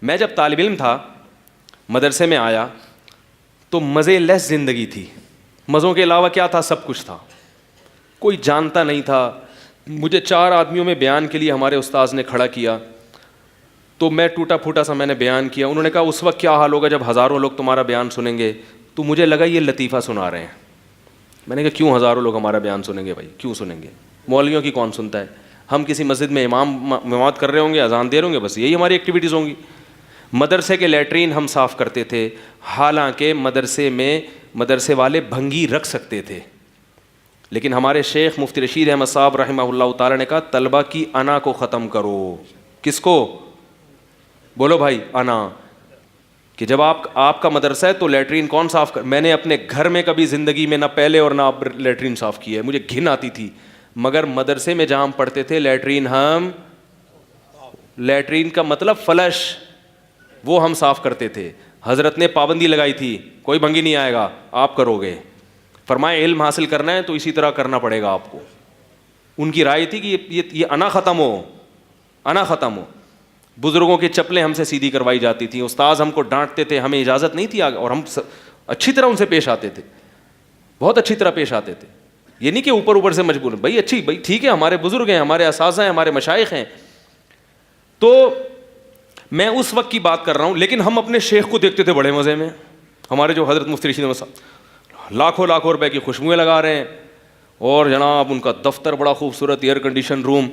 میں جب طالب علم تھا, مدرسے میں آیا تو مزے لیس زندگی تھی. مزوں کے علاوہ کیا تھا؟ سب کچھ تھا. کوئی جانتا نہیں تھا. مجھے 4 آدمیوں میں بیان کے لیے ہمارے استاذ نے کھڑا کیا, تو میں ٹوٹا پھوٹا سا میں نے بیان کیا. انہوں نے کہا اس وقت کیا حال ہوگا جب ہزاروں لوگ تمہارا بیان سنیں گے. تو مجھے لگا یہ لطیفہ سنا رہے ہیں. میں نے کہا کیوں ہزاروں لوگ ہمارا بیان سنیں گے بھائی, کیوں سنیں گے؟ مولویوں کی کون سنتا ہے؟ ہم کسی مسجد میں امامت کر رہے ہوں گے, اذان دے رہے ہوں گے, بس یہی ہماری ایکٹیویٹیز ہوں گی. مدرسے کے لیٹرین ہم صاف کرتے تھے, حالانکہ مدرسے والے بھنگی رکھ سکتے تھے, لیکن ہمارے شیخ مفتی رشید احمد صاحب رحمہ اللہ تعالیٰ نے کہا طلبہ کی انا کو ختم کرو. کس کو؟ بولو بھائی, انا. کہ جب آپ کا مدرسہ ہے تو لیٹرین کون صاف کر؟ میں نے اپنے گھر میں کبھی زندگی میں نہ پہلے اور نہ اب لیٹرین صاف کی ہے, مجھے گھن آتی تھی. مگر مدرسے میں جہاں ہم پڑھتے تھے لیٹرین کا مطلب فلش, وہ ہم صاف کرتے تھے. حضرت نے پابندی لگائی تھی, کوئی بھنگی نہیں آئے گا, آپ کرو گے. فرمائے علم حاصل کرنا ہے تو اسی طرح کرنا پڑے گا آپ کو. ان کی رائے تھی کہ یہ انا ختم ہو. بزرگوں کی چپلیں ہم سے سیدھی کروائی جاتی تھیں, استاذ ہم کو ڈانٹتے تھے, ہمیں اجازت نہیں تھی, اور ہم اچھی طرح ان سے پیش آتے تھے, بہت اچھی طرح پیش آتے تھے. یہ نہیں کہ اوپر سے مجبور, بھائی ٹھیک ہے, ہمارے بزرگ ہیں, ہمارے اساتذہ ہیں, ہمارے مشائخ ہیں. تو میں اس وقت کی بات کر رہا ہوں, لیکن ہم اپنے شیخ کو دیکھتے تھے بڑے مزے میں. ہمارے جو حضرت مفتی رشید صاحب لاکھوں روپے کی خوشبوئیں لگا رہے ہیں, اور جناب ان کا دفتر بڑا خوبصورت, ایئر کنڈیشن روم.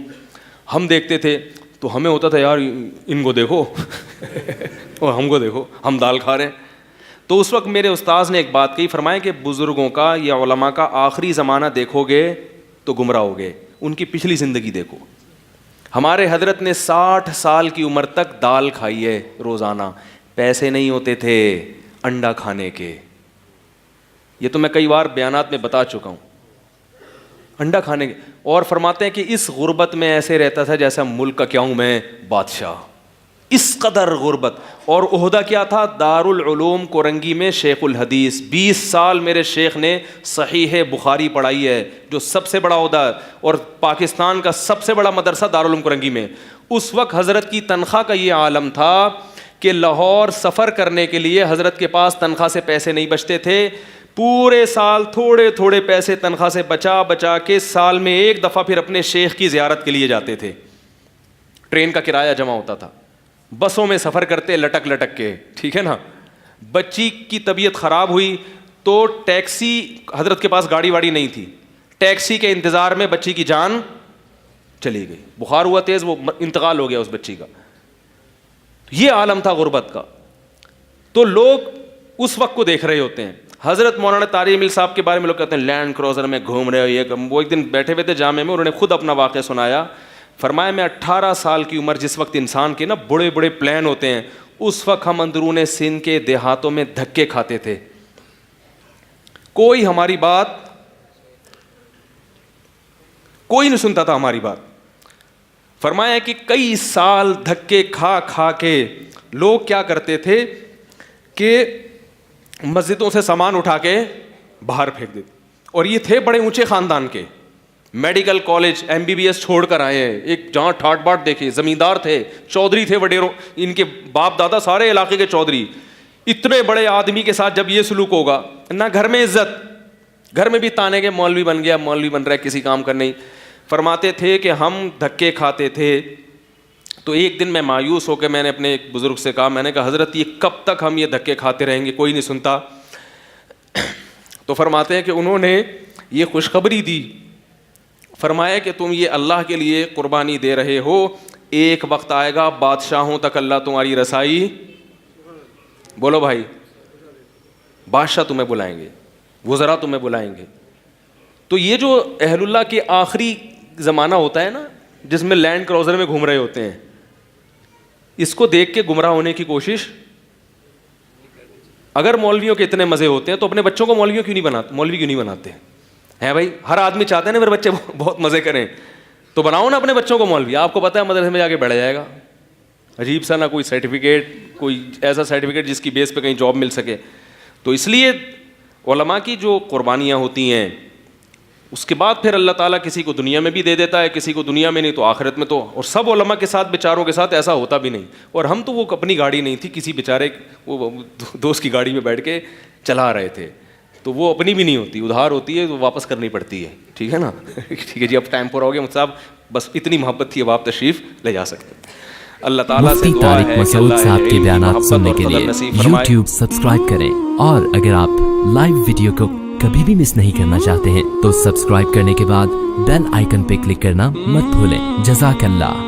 ہم دیکھتے تھے تو ہمیں ہوتا تھا یار ان کو دیکھو اور ہم کو دیکھو, ہم دال کھا رہے ہیں. تو اس وقت میرے استاذ نے ایک بات کہی, فرمایا کہ بزرگوں کا یا علماء کا آخری زمانہ دیکھو گے تو گمراہ ہوگے, ان کی پچھلی زندگی دیکھو. ہمارے حضرت نے 60 سال کی عمر تک دال کھائی ہے روزانہ. پیسے نہیں ہوتے تھے انڈا کھانے کے, یہ تو میں کئی بار بیانات میں بتا چکا ہوں, انڈا کھانے کے. اور فرماتے ہیں کہ اس غربت میں ایسے رہتا تھا جیسا ملک کا کیا ہوں میں بادشاہ, اس قدر غربت. اور عہدہ کیا تھا؟ دارالعلوم کورنگی میں شیخ الحدیث. 20 سال میرے شیخ نے صحیح بخاری پڑھائی ہے, جو سب سے بڑا عہدہ ہے, اور پاکستان کا سب سے بڑا مدرسہ دارالعلوم کورنگی میں. اس وقت حضرت کی تنخواہ کا یہ عالم تھا کہ لاہور سفر کرنے کے لیے حضرت کے پاس تنخواہ سے پیسے نہیں بچتے تھے. پورے سال تھوڑے تھوڑے پیسے تنخواہ سے بچا کے سال میں ایک دفعہ پھر اپنے شیخ کی زیارت کے لیے جاتے تھے. ٹرین کا کرایہ جمع ہوتا تھا, بسوں میں سفر کرتے لٹک کے, ٹھیک ہے نا. بچی کی طبیعت خراب ہوئی تو ٹیکسی, حضرت کے پاس گاڑی واڑی نہیں تھی, ٹیکسی کے انتظار میں بچی کی جان چلی گئی. بخار ہوا تیز, وہ انتقال ہو گیا اس بچی کا. یہ عالم تھا غربت کا. تو لوگ اس وقت کو دیکھ رہے ہوتے ہیں. حضرت مولانا طارق مل صاحب کے بارے میں لوگ کہتے ہیں لینڈ کروزر میں گھوم رہے ہو, یہ وہ ایک دن بیٹھے ہوئے تھے جامع میں, انہوں نے خود اپنا واقعہ سنایا. فرمایا میں 18 سال کی عمر, جس وقت انسان کے نا بڑے بڑے پلان ہوتے ہیں, اس وقت ہم اندرون سندھ کے دیہاتوں میں دھکے کھاتے تھے. کوئی ہماری بات, کوئی نہیں سنتا تھا ہماری بات. فرمایا کہ کئی سال دھکے کھا کے لوگ کیا کرتے تھے کہ مسجدوں سے سامان اٹھا کے باہر پھینک دیتے. اور یہ تھے بڑے اونچے خاندان کے, میڈیکل کالج MBBS چھوڑ کر آئے ہیں. ایک جہاں ٹھاٹ باٹ دیکھے, زمیندار تھے, چودھری تھے وڈیروں, ان کے باپ دادا سارے علاقے کے چودھری. اتنے بڑے آدمی کے ساتھ جب یہ سلوک ہوگا, نہ گھر میں عزت, گھر میں بھی تانے کے مولوی بن گیا, مولوی بن رہا ہے, کسی کام کرنے. فرماتے تھے کہ ہم دھکے کھاتے تھے. تو ایک دن میں مایوس ہو کے میں نے اپنے ایک بزرگ سے کہا, میں نے کہا حضرت یہ کب تک ہم یہ دھکے کھاتے رہیں گے, کوئی نہیں سنتا. تو فرماتے ہیں کہ انہوں نے یہ خوشخبری دی. فرمایا کہ تم یہ اللہ کے لیے قربانی دے رہے ہو, ایک وقت آئے گا بادشاہوں تک اللہ تمہاری رسائی, بولو بھائی, بادشاہ تمہیں بلائیں گے, وزراء تمہیں بلائیں گے. تو یہ جو اہل اللہ کے آخری زمانہ ہوتا ہے نا, جس میں لینڈ کروزر میں گھوم رہے ہوتے ہیں, اس کو دیکھ کے گمراہ ہونے کی کوشش. اگر مولویوں کے اتنے مزے ہوتے ہیں تو اپنے بچوں کو مولوی کیوں نہیں بناتے ہیں بھائی؟ ہر آدمی چاہتے ہیں نا میرے بچے بہت مزے کریں, تو بناؤ نا اپنے بچوں کو مولوی. آپ کو پتہ ہے مدرسے میں جا کے بیٹھ جائے گا, عجیب سا, نہ کوئی سرٹیفکیٹ, کوئی ایسا سرٹیفکیٹ جس کی بیس پہ کہیں جاب مل سکے. تو اس لیے علماء کی جو قربانیاں ہوتی ہیں اس کے بعد پھر اللہ تعالیٰ کسی کو دنیا میں بھی دے دیتا ہے, کسی کو دنیا میں نہیں تو آخرت میں تو. اور سب علماء کے ساتھ بیچاروں کے ساتھ ایسا ہوتا بھی نہیں. اور ہم تو وہ اپنی گاڑی نہیں تھی, کسی بیچارے وہ دوست کی گاڑی میں بیٹھ کے چلا رہے تھے, تو وہ اپنی بھی نہیں ہوتی, ادھار ہوتی ہے, وہ واپس کرنی پڑتی ہے. ٹھیک ہے نا, ٹھیک ہے جی, اب ٹائم پورا ہو گیا مفتی صاحب, بس اتنی محبت تھی, اب آپ تشریف لے جا سکتے ہیں. اللہ تعالیٰ سے مفتی دعا ہے طارق کہ مسعود اللہ صاحب کے علم کی بیانات محبت سننے اور کے فضل لیے نصیب فرمائے. YouTube سبسکرائب کریں, اور اگر آپ لائیو ویڈیو کو کبھی بھی مس نہیں کرنا چاہتے ہیں تو سبسکرائب کرنے کے بعد بیل آئیکن پہ کلک کرنا مت بھولیں. جزاک اللہ.